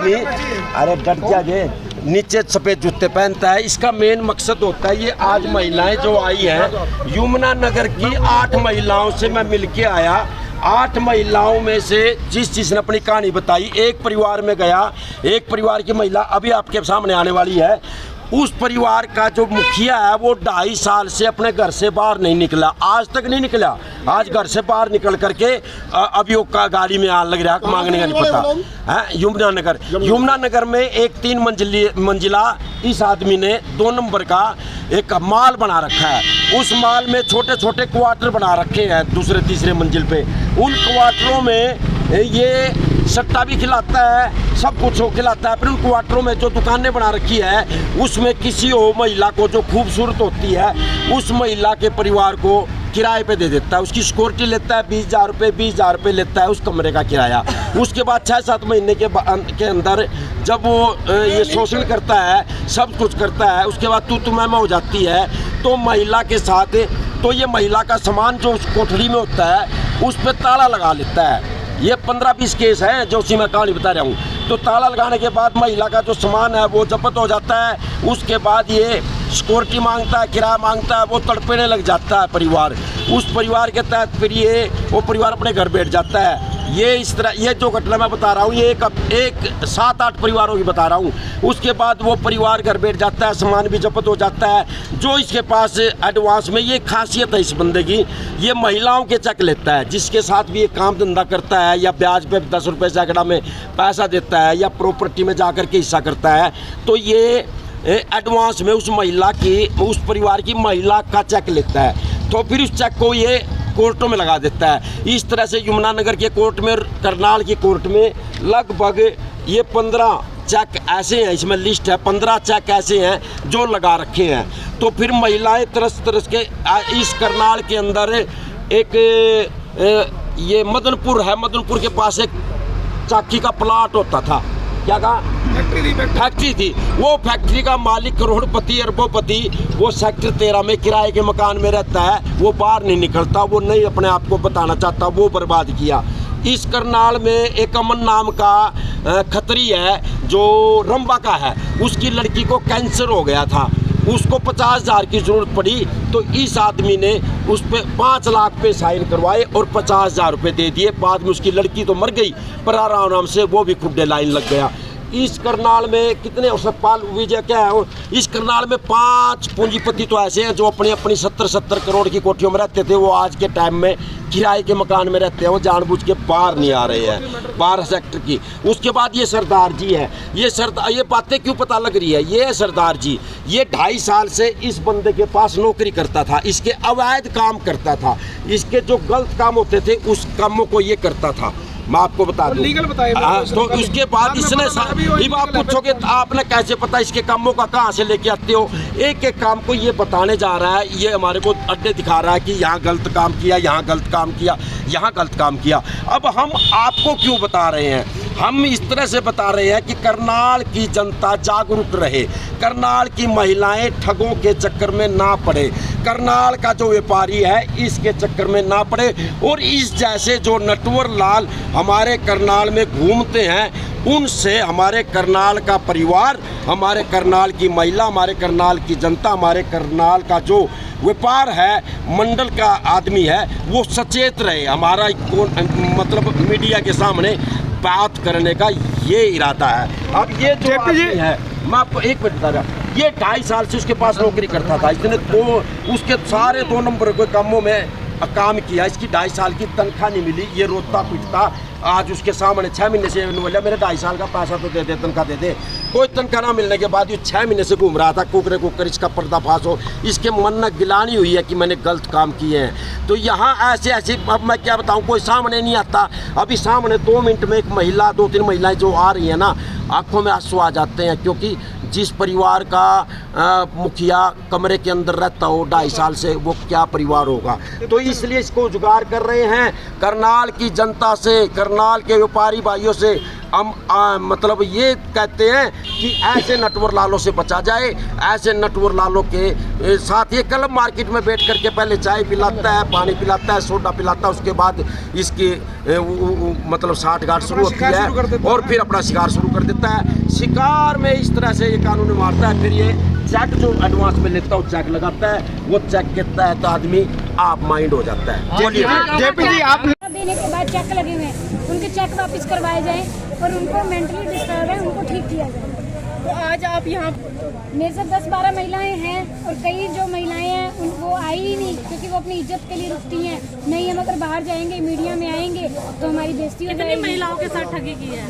आदमी अरे डट जा जे नीचे सफ़ेद जूते पहनता है। इसका मेन मकसद होता है, ये आज महिलाएं जो आई हैं यमुना नगर की 8 महिलाओं से मैं मिल के आया। 8 महिलाओं में से जिसने अपनी कहानी बताई, एक परिवार में गया, एक परिवार की महिला अभी आपके सामने आने वाली है। उस परिवार का जो मुखिया है वो 2.5 साल से अपने घर से बाहर नहीं निकला, आज तक नहीं निकला। आज घर से बाहर निकल करके अभी वो गाड़ी में आने लग रहा है, मांगने का नहीं पता है। यमुना नगर में एक 3 मंजिला इस आदमी ने 2 नंबर का एक माल बना रखा है। उस माल में छोटे छोटे क्वार्टर बना रखे हैं दूसरे तीसरे मंजिल पे। उन क्वार्टरों में ये सट्टा भी खिलाता है, सब कुछ वो खिलाता है। फिर उन क्वार्टरों में जो दुकानें बना रखी है उसमें किसी हो महिला को जो खूबसूरत होती है उस महिला के परिवार को किराए पे दे देता है। उसकी सिक्योरिटी लेता है 20,000 रुपये, 20,000 रुपये लेता है उस कमरे का किराया। उसके बाद 6-7 महीने के अंदर जब वो ये शोषण करता है, सब कुछ करता है, उसके बाद तू मैं हो जाती है तो महिला के साथ तो ये महिला का सामान जो उस कोठरी में होता है उस पर ताला लगा लेता है। ये 15-20 केस हैं जो उसी मैं कहानी बता रहा हूँ। तो ताला लगाने के बाद महिला का जो सामान है वो जब्त हो जाता है। उसके बाद ये सिक्योरिटी मांगता है, किराया मांगता है, वो तड़पने लग जाता है परिवार। उस परिवार के तहत फिर वो परिवार अपने घर बैठ जाता है। ये इस तरह ये जो घटना मैं बता रहा हूँ ये एक 7-8 परिवारों की बता रहा हूँ। उसके बाद वो परिवार घर बैठ जाता है, सामान भी जब्त हो जाता है। जो इसके पास एडवांस में, ये खासियत है इस बंदे की, ये महिलाओं के चेक लेता है। जिसके साथ भी ये काम धंधा करता है या ब्याज पे 10 रुपये सैकड़ा में पैसा देता है या प्रॉपर्टी में जा कर के हिस्सा करता है, तो ये एडवांस में उस महिला की, उस परिवार की महिला का चेक लेता है। तो फिर उस चेक को ये कोर्टों में लगा देता है। इस तरह से यमुना नगर के कोर्ट में और करनाल की कोर्ट में लगभग ये 15 चेक ऐसे हैं, इसमें लिस्ट है, 15 चेक ऐसे हैं जो लगा रखे हैं। तो फिर महिलाएं तरस तरस के इस करनाल के अंदर एक ये मदनपुर है, मदनपुर के पास एक चाकी का प्लाट होता था, क्या कहा, फैक्ट्री थी। वो फैक्ट्री का मालिक करोड़पति अरबोपति वो सेक्टर 13 में किराए के मकान में रहता है। वो बाहर नहीं निकलता, वो नहीं अपने आप को बताना चाहता, वो बर्बाद किया। इस करनाल में एक अमन नाम का खत्री है जो रंबा का है, उसकी लड़की को कैंसर हो गया था, उसको 50,000 की ज़रूरत पड़ी। तो इस आदमी ने उस पर 5 लाख पे साइन करवाए और 50,000 रुपये दे दिए। बाद में उसकी लड़की तो मर गई पर आराम से वो भी खुड्डे लाइन लग गया। इस करनाल में कितने सतपाल विजय क्या है, इस करनाल में 5 पूंजीपति तो ऐसे हैं जो अपनी 70 करोड़ की कोठियों में रहते थे। वो आज के टाइम में किराए के मकान में रहते हैं, वो जानबूझ के बाहर नहीं आ रहे हैं 12 सेक्टर की। उसके बाद ये सरदार जी है, ये बातें क्यों पता लग रही है, ये सरदार जी ये 2.5 साल से इस बंदे के पास नौकरी करता था, इसके अवैध काम करता था, इसके जो गलत काम होते थे उस कामों को ये करता था। मैं आपको बता दूं, लीगल बताइए। तो उसके बाद इसने जब आप पूछोगे तो आपने कैसे पता इसके कामों का कहाँ से लेके आते हो, एक एक काम को ये बताने जा रहा है। ये हमारे को अड्डे दिखा रहा है कि यहाँ गलत काम किया, यहाँ गलत काम किया, यहाँ गलत काम किया। अब हम आपको क्यों बता रहे हैं, हम इस तरह से बता रहे हैं कि करनाल की जनता जागरूक रहे, करनाल की महिलाएं ठगों के चक्कर में ना पड़े, करनाल का जो व्यापारी है इसके चक्कर में ना पड़े। और इस जैसे जो नटवर लाल हमारे करनाल में घूमते हैं उनसे हमारे करनाल का परिवार, हमारे करनाल की महिला, हमारे करनाल की जनता, हमारे करनाल का जो व्यापार है, मंडल का आदमी है, वो सचेत रहे। हमारा मतलब मीडिया के सामने बात करने का ये इरादा है। अब ये जो आदमी है, मैं आपको एक मिनट बता रहा, ये 2.5 साल से उसके पास नौकरी करता था। इसने उसके सारे 2 नंबर के कामों में काम किया, इसकी 2.5 साल की तनख्वाह नहीं मिली, ये रोता पिटता। आज उसके सामने 6 महीने से बोला मेरे 2.5 साल का पैसा तो दे दे, तनख्वाह दे दे। कोई तनख्वाह ना मिलने के बाद ये 6 महीने से घूम रहा था कुकरे कुकर, इसका पर्दाफाश हो, इसके मन में गिलानी हुई है कि मैंने गलत काम किए हैं। तो यहाँ ऐसे अब मैं क्या बताऊँ, कोई सामने नहीं आता। अभी सामने 2 मिनट में एक महिला, 2-3 महिलाएं जो आ रही हैं ना, आंखों में आंसू आ जाते हैं, क्योंकि जिस परिवार का मुखिया कमरे के अंदर रहता हो 2.5 साल से, वो क्या परिवार होगा। तो इसलिए इसको जुगाड़ कर रहे हैं। करनाल की जनता से, करनाल के व्यापारी भाइयों से हम मतलब ये कहते हैं कि ऐसे नटवर लालों से बचा जाए। ऐसे नटवर लालों के साथ ये क्लब मार्केट में बैठ करके पहले चाय पिलाता है, पानी पिलाता है, सोडा पिलाता है, उसके बाद इसकी मतलब साठ गांठ शुरू होती है और फिर अपना शिकार शुरू कर देता है। शिकार में इस तरह से ये कानून मारता है। फिर ये चेक जो एडवांस में लेता है चेक लगाता है, वो चेक के तहत आदमी आप माइंड हो जाता है। जेपी जी आप देने के बाद चेक लगे हुए हैं, उनके चेक वापस करवाए जाएं और उनको मेंटली डिस्टर्ब है उनको ठीक किया जाए। तो आज आप यहाँ मेरे से 10-12 महिलाएं हैं और कई जो महिलाएं हैं वो आई ही नहीं क्योंकि वो अपनी इज्जत के लिए रुकती हैं। नहीं, हम अगर बाहर जाएंगे मीडिया में आएंगे तो हमारी बेइज्जती हो जाएगी। कितनी महिलाओं के साथ ठगी की है?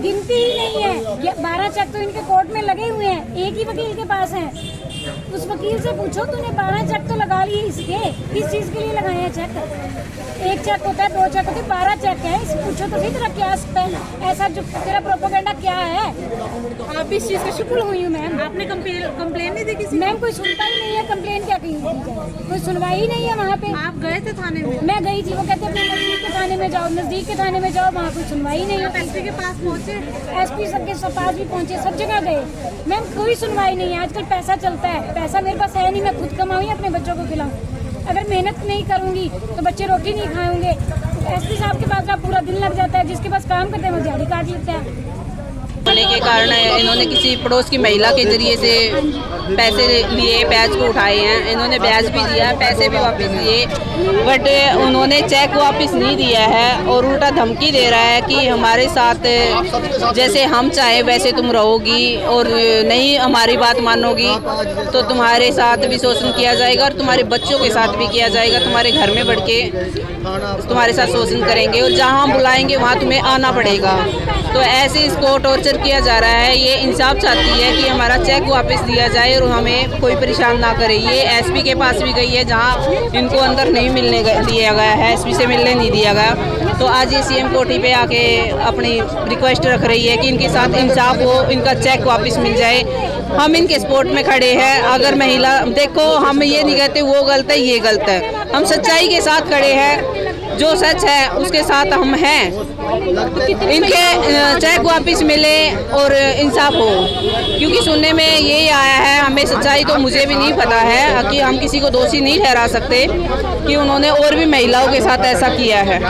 गिनती ही नहीं है। ये 12 चेक तो इनके कोर्ट में लगे हुए हैं, एक ही वकील के पास है। उस वकील से पूछो तूने 12 चेक तो लगा लिए इसके, किस चीज के लिए लगाए हैं चेक? एक चेक होता है, 2 चेक होते हैं, 12 चेक है। इस पूछो तो सही तेरा क्या ऐसा जो तेरा प्रोपेगेंडा क्या है? आप इस चीज से शुक्र हुई हूँ मैम। आपने कंप्लेन नहीं दी किसी? मैम कोई सुनता ही नहीं है, कंप्लेन क्या की कोई सुनवाई ही नहीं है वहाँ पे। आप गए थे थाने में? मैं गई थी, वो कहते अपने नजदीक के थाने में जाओ, नजदीक के थाने में जाओ, वहाँ कोई सुनवाई नहीं है। एसपी के पास पहुँचे? एसपी सबके पास भी पहुँचे, सब जगह गए मैम, कोई सुनवाई नहीं है। आजकल पैसा चलता है, पैसा मेरे पास है नहीं, मैं खुद कमाऊँ या अपने बच्चों को खिलाऊँ। अगर मेहनत नहीं करूँगी तो बच्चे रोटी नहीं खाएंगे। एसपी साहब के पास आप पूरा दिन लग जाता है, जिसके पास काम करते हैं वो दिहाड़ी काट लेता है। होने के कारण इन्होंने किसी पड़ोस की महिला के जरिए से पैसे लिए, ब्याज को उठाए हैं। इन्होंने ब्याज भी दिया, पैसे भी वापस दिए, बट उन्होंने चेक वापस नहीं दिया है और उल्टा धमकी दे रहा है कि हमारे साथ जैसे हम चाहें वैसे तुम रहोगी और नहीं हमारी बात मानोगी तो तुम्हारे साथ भी शोषण किया जाएगा और तुम्हारे बच्चों के साथ भी किया जाएगा। तुम्हारे घर में बढ़ के तुम्हारे साथ शोषण करेंगे और जहाँ हम बुलाएंगे वहाँ तुम्हें आना पड़ेगा। तो ऐसे इसको टॉर्चर किया जा रहा है। ये इंसाफ चाहती है कि हमारा चेक वापस दिया जाए और हमें कोई परेशान ना करे। ये एसपी के पास भी गई है जहाँ इनको अंदर नहीं मिलने दिया गया है, एसपी से मिलने नहीं दिया गया। तो आज ये सीएम कोठी पे आके अपनी रिक्वेस्ट रख रही है कि इनके साथ इंसाफ हो, इनका चेक वापस मिल जाए। हम इनके सपोर्ट में खड़े हैं। अगर महिला देखो, हम ये नहीं कहते वो गलत है ये गलत है, हम सच्चाई के साथ खड़े हैं। जो सच है उसके साथ हम हैं। इनके चेक वापस मिले और इंसाफ हो, क्योंकि सुनने में यही आया है, हमें सच्चाई तो मुझे भी नहीं पता है कि हम किसी को दोषी नहीं ठहरा सकते कि उन्होंने और भी महिलाओं के साथ ऐसा किया है।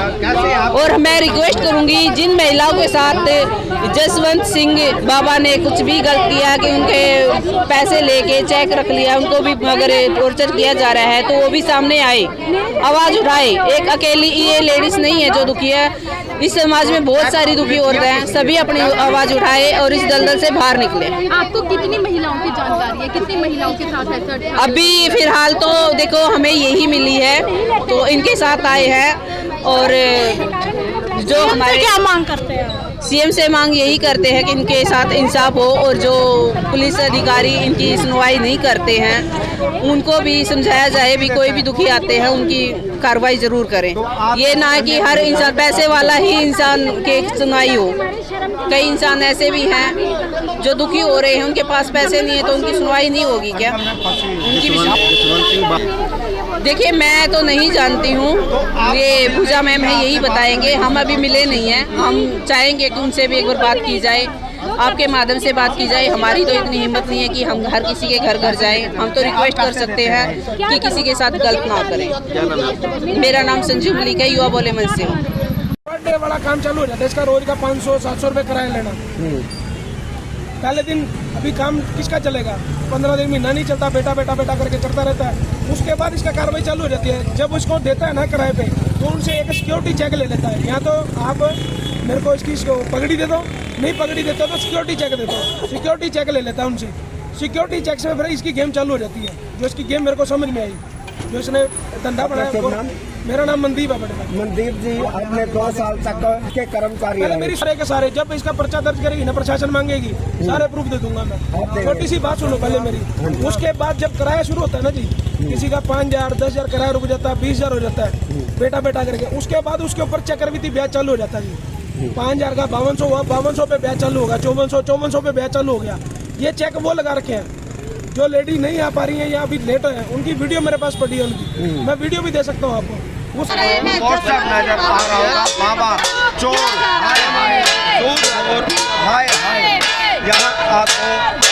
और मैं रिक्वेस्ट करूंगी जिन महिलाओं के साथ जसवंत सिंह बाबा ने कुछ भी गलत किया कि उनके पैसे लेके चेक रख लिया, उनको भी अगर टॉर्चर किया जा रहा है तो वो भी सामने आए, आवाज़ उठाए। एक अकेली ये लेडीज नहीं है जो दुखी है, इस समाज में बहुत सारी दुखी औरतें हैं, सभी अपनी आवाज़ उठाए और इस दलदल से बाहर निकले। आपको कितनी महिलाओं की जानकारी है, कितनी महिलाओं के साथ है? अभी फिलहाल तो देखो हमें यही मिली है, तो इनके साथ आए हैं। और जो हमारे क्या मांग करते हैं? सीएम से मांग यही करते हैं कि इनके साथ इंसाफ हो और जो पुलिस अधिकारी इनकी सुनवाई नहीं करते हैं उनको भी समझाया जाए भी, कोई भी दुखी आते हैं उनकी कार्रवाई जरूर करें। ये ना कि हर इंसान पैसे वाला ही इंसान के सुनवाई हो। कई इंसान ऐसे भी हैं जो दुखी हो रहे हैं, उनके पास पैसे नहीं है तो उनकी सुनवाई नहीं होगी क्या? उनकी भी देखिए, मैं तो नहीं जानती हूँ, ये पूजा मैम है यही बताएंगे। हम अभी मिले नहीं हैं, हम चाहेंगे कि उनसे भी एक बार बात की जाए, आपके माध्यम से बात की जाए। हमारी तो इतनी हिम्मत नहीं है कि हम हर किसी के घर घर जाएं। हम तो रिक्वेस्ट कर सकते हैं कि किसी के साथ गलत ना करें। मेरा नाम संजू मलिक है, युवा बोले मन से हूँ। पर डे वाला काम चालू हो जाता है, इसका रोज का 500-700 रुपये किराया लेना। पहले दिन अभी काम किसका चलेगा, 15 दिन महीना नहीं चलता, बेटा बेटा बेटा करके चलता रहता है। उसके बाद इसका कार्रवाई चालू हो जाती है। जब उसको देता है ना किराए पे तो उनसे एक सिक्योरिटी चेक ले लेता है। या तो आप मेरे को इसकी पगड़ी दे दो, नहीं पगड़ी देते तो सिक्योरिटी चेक दे दो। सिक्योरिटी चेक ले लेता है उनसे। सिक्योरिटी चेक से फिर इसकी गेम चालू हो जाती है। जो इसकी गेम मेरे को समझ में आई, जो इसने धंधा बनाया। मेरा नाम मनदीप है। बड़े मनदीप जी, आपने 2 साल तक के कर्मचारी पहले मेरी सारे के सारे, जब इसका पर्चा दर्ज करेगी ना प्रशासन मांगेगी, सारे प्रूफ दे दूंगा मैं। छोटी सी बात सुनो पहले मेरी। उसके बाद जब किराया शुरू होता है ना जी, किसी का 5,000 10,000 किराया रुक जाता है, 20,000 हो जाता है बेटा बेटा करके। उसके बाद उसके ऊपर चक्रवृद्धि ब्याज चालू हो जाता है जी। 5,000 का 5200 हुआ, 5200 पे ब्याज चालू होगा, 5400 पे ब्याज चालू हो गया। ये चेक वो लगा रखे हैं। जो लेडी नहीं आ पा रही है या अभी लेट है, उनकी वीडियो मेरे पास पड़ी है उनकी, मैं वीडियो भी दे सकता हूँ आपको। व्हाट्सएप नजर आ रहा होगा बाबा चोर, हाय हाय, सूद और हाय हाय। यहाँ आपको